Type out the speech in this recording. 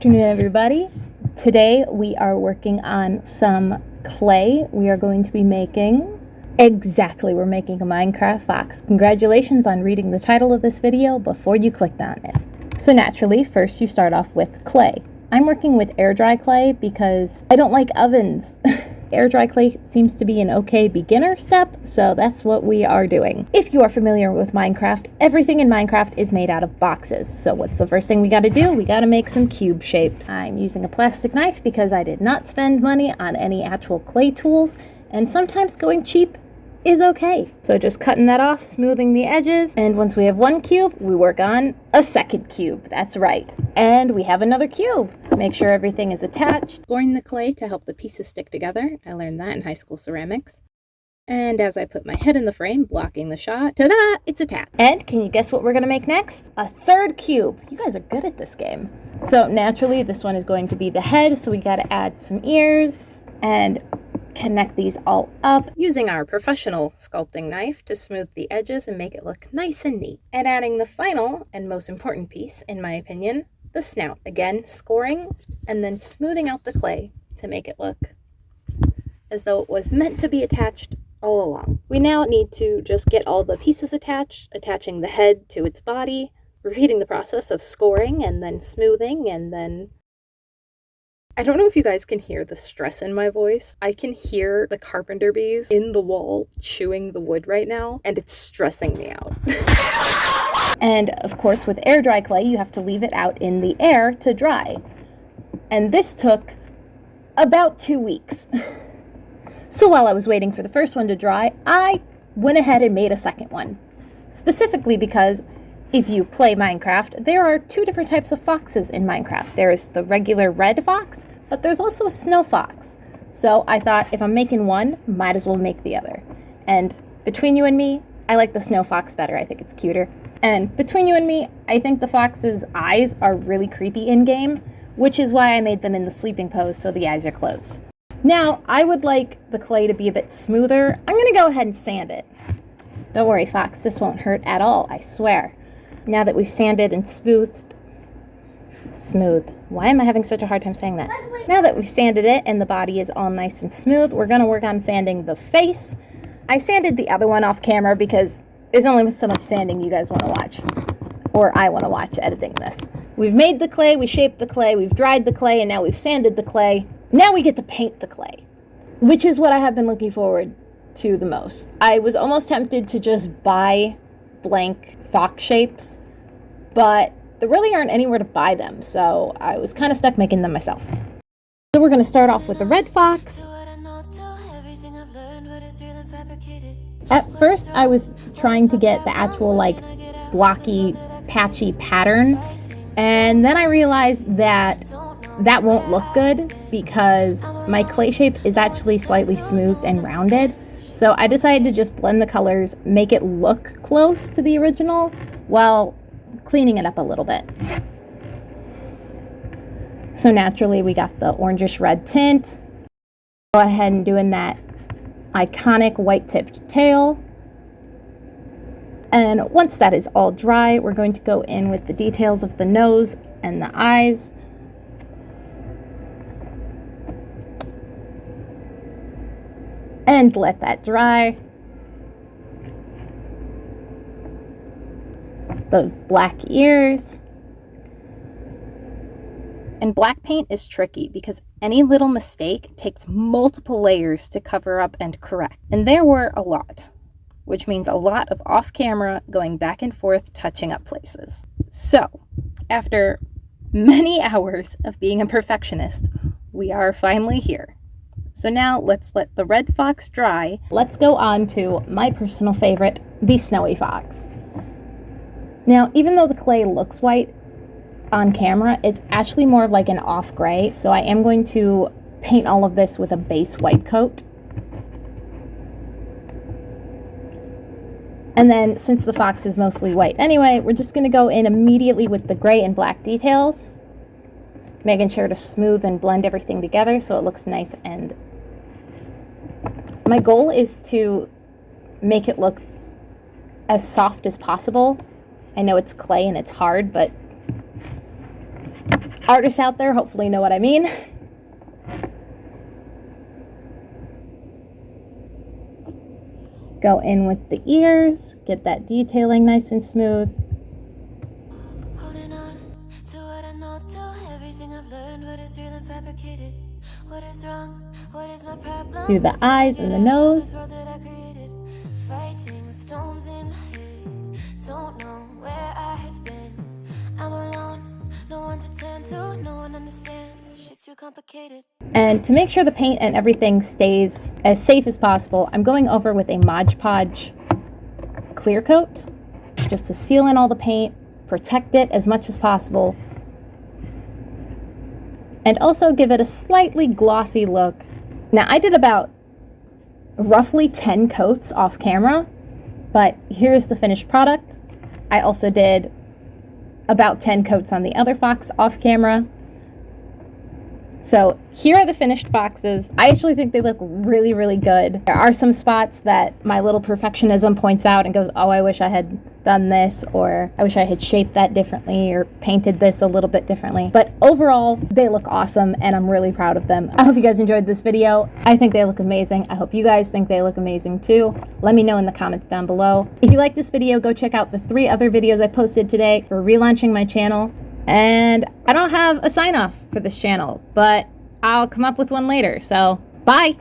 afternoon, everybody. Today we are working on some clay. We are going to be making, we're making a Minecraft fox. Congratulations on reading the title of this video before you clicked on it. So naturally, first you start off with clay. I'm working with air dry clay because I don't like ovens. Air dry clay seems to be an okay beginner step, so that's what we are doing. If you are familiar with Minecraft, everything in Minecraft is made out of boxes. So what's the first thing we gotta do? We gotta make some cube shapes. I'm using a plastic knife because I did not spend money on any actual clay tools, and sometimes going cheap is okay. So just cutting that off, smoothing the edges, and once we have one cube, we work on a second cube. That's right. And we have another cube. Make sure everything is attached. Scoring the clay to help the pieces stick together. I learned that in high school ceramics. And as I put my head in the frame, blocking the shot, ta-da, it's a tap. And can you guess what we're gonna make next? A third cube. You guys are good at this game. So naturally, this one is going to be the head, so we gotta add some ears and connect these all up using our professional sculpting knife to smooth the edges and make it look nice and neat. And adding the final and most important piece, in my opinion, the snout. Again, scoring and then smoothing out the clay to make it look as though it was meant to be attached all along. We now need to just get all the pieces attached, attaching the head to its body, repeating the process of scoring and then smoothing and then I don't know if you guys can hear the stress in my voice. I can hear the carpenter bees in the wall chewing the wood right now, and it's stressing me out. And of course, with air dry clay, you have to leave it out in the air to dry. And this took about 2 weeks. So while I was waiting for the first one to dry, I went ahead and made a second one. Specifically because if you play Minecraft, there are two different types of foxes in Minecraft. There's the regular red fox, but there's also a snow fox. So I thought if I'm making one, might as well make the other. And between you and me, I like the snow fox better. I think it's cuter. And between you and me, I think the fox's eyes are really creepy in-game, which is why I made them in the sleeping pose so the eyes are closed. Now, I would like the clay to be a bit smoother. I'm gonna go ahead and sand it. Don't worry, Fox, this won't hurt at all, I swear. Now that we've sanded and smoothed, why am I having such a hard time saying that? Now that we've sanded it and the body is all nice and smooth, we're gonna work on sanding the face. I sanded the other one off camera because there's only so much sanding you guys wanna watch, or I wanna watch editing this. We've made the clay, we shaped the clay, we've dried the clay, and now we've sanded the clay. Now we get to paint the clay, which is what I have been looking forward to the most. I was almost tempted to just buy blank fox shapes, but there really aren't anywhere to buy them, so I was kind of stuck making them myself. So we're going to start off with the red fox. At first I was trying to get the actual like blocky patchy pattern, and then I realized that that won't look good because my clay shape is actually slightly smooth and rounded. So I decided to just blend the colors, make it look close to the original while cleaning it up a little bit. So naturally we got the orangish red tint. Go ahead and doing that iconic white tipped tail. And once that is all dry, we're going to go in with the details of the nose and the eyes. And let that dry. The black ears. And black paint is tricky because any little mistake takes multiple layers to cover up and correct. And there were a lot, which means a lot of off-camera going back and forth touching up places. So, after many hours of being a perfectionist, we are finally here. So now let's let the red fox dry. Let's go on to my personal favorite, the snowy fox. Now, even though the clay looks white on camera, it's actually more of like an off gray. So I am going to paint all of this with a base white coat. And then since the fox is mostly white anyway, we're just going to go in immediately with the gray and black details, making sure to smooth and blend everything together so it looks nice. And my goal is to make it look as soft as possible. I know it's clay and it's hard, but artists out there hopefully know what I mean. Go in with the ears, get that detailing nice and smooth. Holding on to what I know, to everything I've learned, what is real and fabricated, what is wrong, what is my problem. Do the eyes and the nose. Fighting storms in my head, don't know where I have been. I'm alone, no one to turn to, no one understands. Shit's too complicated. And to make sure the paint and everything stays as safe as possible, I'm going over with a Mod Podge clear coat just to seal in all the paint, protect it as much as possible, and also give it a slightly glossy look. Now, I did about roughly 10 coats off camera, but here's the finished product. I also did about 10 coats on the other fox off camera. So here are the finished foxes. I actually think they look really, really good. There are some spots that my little perfectionism points out and goes, oh, I wish I had done this, or I wish I had shaped that differently or painted this a little bit differently. But overall, they look awesome and I'm really proud of them. I hope you guys enjoyed this video. I think they look amazing. I hope you guys think they look amazing too. Let me know in the comments down below. If you like this video, go check out the 3 other videos I posted today for relaunching my channel. And I don't have a sign off for this channel, but I'll come up with one later. So bye.